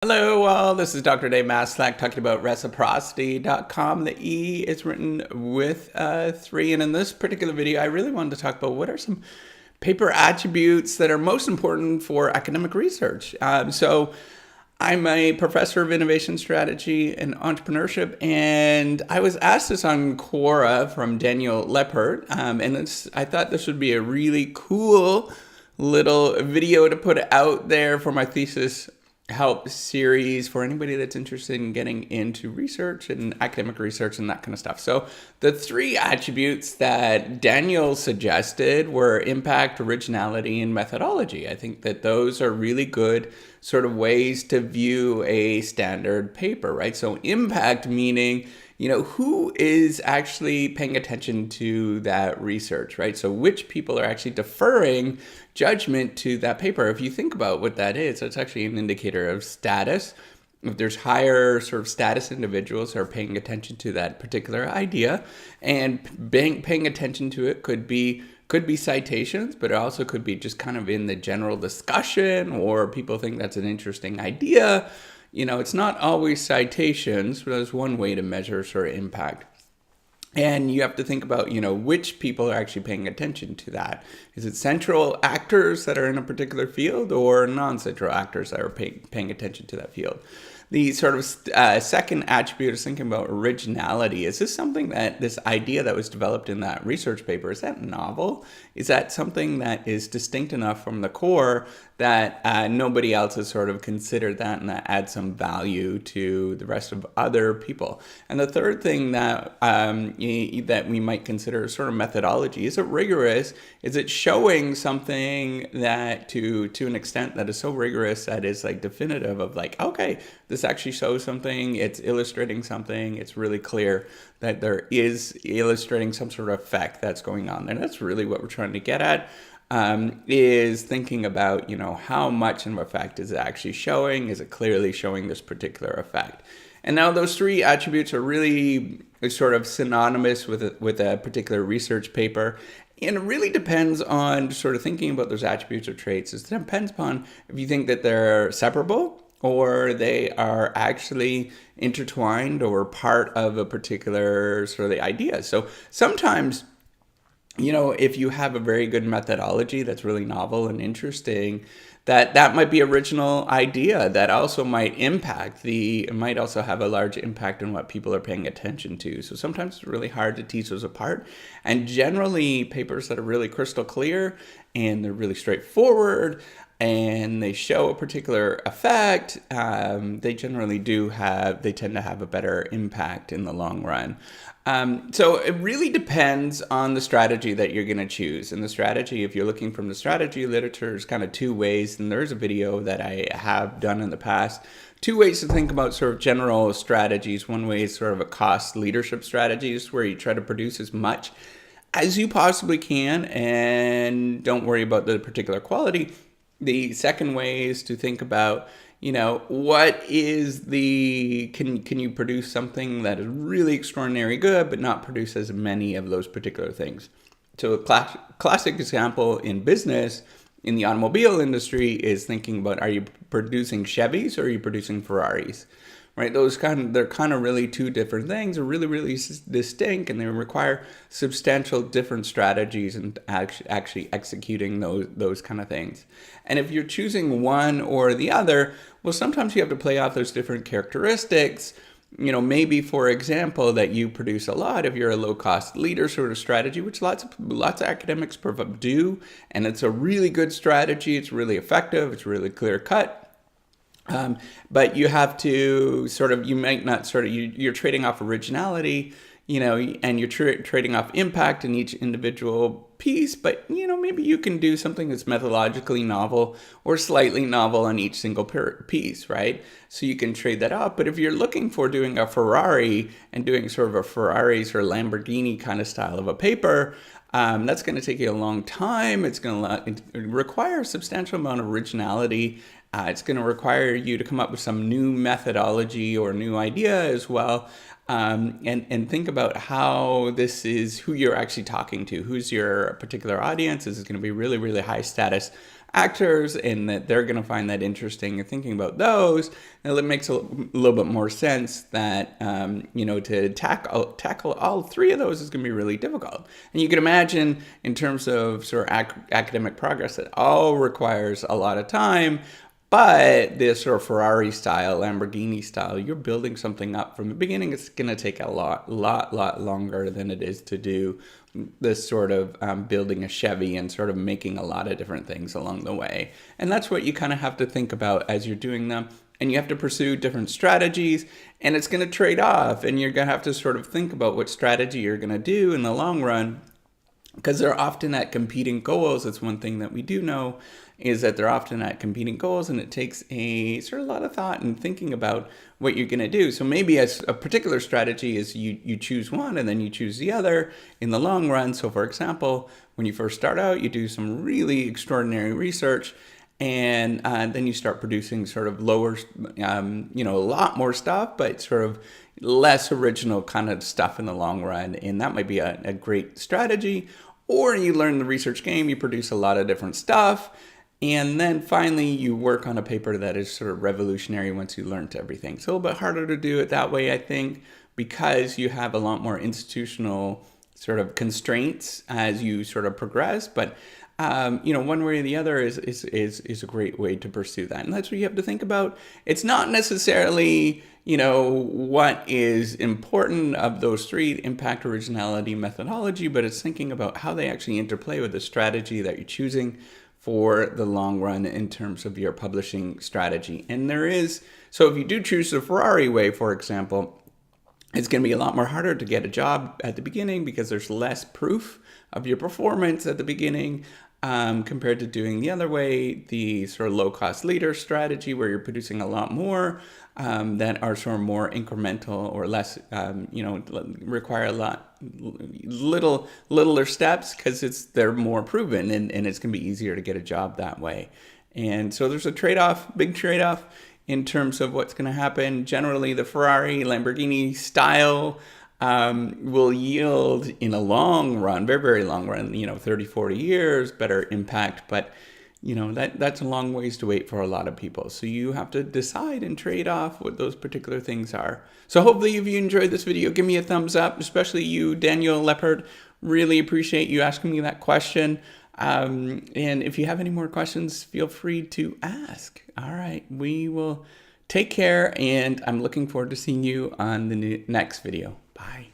Hello, this is Dr. Dave Maslach talking about reciprocity.com. The E is written with 3, and in this particular video, I really wanted to talk about what are some paper attributes that are most important for academic research. So I'm a professor of innovation strategy and entrepreneurship, and I was asked this on Quora from Daniel Leppert, I thought this would be a really cool little video to put out there for my thesis help series for anybody that's interested in getting into research and academic research and that kind of stuff. So the 3 attributes that Daniel suggested were impact, originality, and methodology. I think that those are really good sort of ways to view a standard paper, right? So impact meaning, who is actually paying attention to that research, right? So which people are actually deferring judgment to that paper. If you think about what that is, it's actually an indicator of status. If there's higher sort of status individuals who are paying attention to that particular idea, and paying attention to it could be citations, but it also could be just kind of in the general discussion, or people think that's an interesting idea. It's not always citations, but that's one way to measure sort of impact. And you have to think about, which people are actually paying attention to that. Is it central actors that are in a particular field, or non-central actors that are paying attention to that field? The sort of second attribute is thinking about originality. Is this something this idea that was developed in that research paper, is that novel? Is that something that is distinct enough from the core that nobody else has sort of considered that, and that adds some value to the rest of other people? And the third thing that that we might consider is sort of methodology. Is it rigorous? Is it showing something that to an extent that is so rigorous that is like definitive of like, okay, this actually shows something, it's illustrating something, it's really clear that there is illustrating some sort of effect that's going on. And that's really what we're trying to get at, is thinking about, how much of an effect is it actually showing? Is it clearly showing this particular effect? And now those 3 attributes are really sort of synonymous with a particular research paper. And it really depends on sort of thinking about those attributes or traits. It depends upon if you think that they're separable, or they are actually intertwined or part of a particular sort of idea. So sometimes, if you have a very good methodology that's really novel and interesting, that might be original idea that also might it might also have a large impact on what people are paying attention to. So sometimes it's really hard to tease those apart. And generally, papers that are really crystal clear and they're really straightforward and they show a particular effect, they generally tend to have a better impact in the long run. So it really depends on the strategy that you're going to choose. And the strategy, if you're looking from the strategy literature, there's kind of 2 ways. And there's a video that I have done in the past. 2 ways to think about sort of general strategies. One way is sort of a cost leadership strategies, where you try to produce as much as you possibly can and don't worry about the particular quality. The second way is to think about, what is can you produce something that is really extraordinary good, but not produce as many of those particular things? So a classic example in business, in the automobile industry, is thinking about, are you producing Chevys or are you producing Ferraris? Right? They're kind of really 2 different things. They're really, really distinct, and they require substantial different strategies and actually executing those kind of things. And if you're choosing one or the other, well, sometimes you have to play off those different characteristics. Maybe, for example, that you produce a lot if you're a low-cost leader sort of strategy, which lots of academics do, and it's a really good strategy. It's really effective. It's really clear-cut. But you have to you're trading off originality, and you're trading off impact in each individual piece, but, maybe you can do something that's methodologically novel or slightly novel on each single piece, right? So you can trade that off. But if you're looking for doing a Ferrari and doing sort of a Ferrari or Lamborghini kind of style of a paper, that's going to take you a long time. It's going to require a substantial amount of originality. It's going to require you to come up with some new methodology or new idea as well. And think about how this is who you're actually talking to. Who's your particular audience? Is it going to be really, really high status actors, and that they're going to find that interesting and thinking about those. And it makes a little bit more sense that, to tackle all three of those is going to be really difficult. And you can imagine in terms of sort of academic progress, that all requires a lot of time. But this sort of Ferrari style, Lamborghini style, you're building something up from the beginning. It's going to take a lot longer than it is to do this sort of building a Chevy and sort of making a lot of different things along the way. And that's what you kind of have to think about as you're doing them. And you have to pursue different strategies, and it's going to trade off. And you're going to have to sort of think about what strategy you're going to do in the long run, because they're often at competing goals. It's one thing that we do know, is that they're often at competing goals, and it takes a sort of lot of thought and thinking about what you're going to do. So maybe as a particular strategy is you choose one and then you choose the other in the long run. So for example, when you first start out, you do some really extraordinary research, and then you start producing sort of lower, a lot more stuff, but sort of less original kind of stuff in the long run. And that might be a great strategy. Or you learn the research game, you produce a lot of different stuff, and then finally you work on a paper that is sort of revolutionary once you learned everything. It's a little bit harder to do it that way, I think, because you have a lot more institutional sort of constraints as you sort of progress. But one way or the other is a great way to pursue that. And that's what you have to think about. It's not necessarily, what is important of those three: impact, originality, methodology, but it's thinking about how they actually interplay with the strategy that you're choosing for the long run in terms of your publishing strategy. And so if you do choose the Ferrari way, for example, it's going to be a lot more harder to get a job at the beginning because there's less proof of your performance at the beginning, compared to doing the other way, the sort of low-cost leader strategy, where you're producing a lot more that are sort of more incremental or less, require a littler steps, because they're more proven, and it's going to be easier to get a job that way. And so there's a big trade-off in terms of what's going to happen. Generally, the Ferrari, Lamborghini style will yield in a long run, very, very long run, 30, 40 years, better impact. But, that's a long ways to wait for a lot of people. So you have to decide and trade off what those particular things are. So hopefully if you enjoyed this video, give me a thumbs up, especially you, Daniel Leopard. Really appreciate you asking me that question. And if you have any more questions, feel free to ask. All right, we will take care, and I'm looking forward to seeing you on the next video. Bye.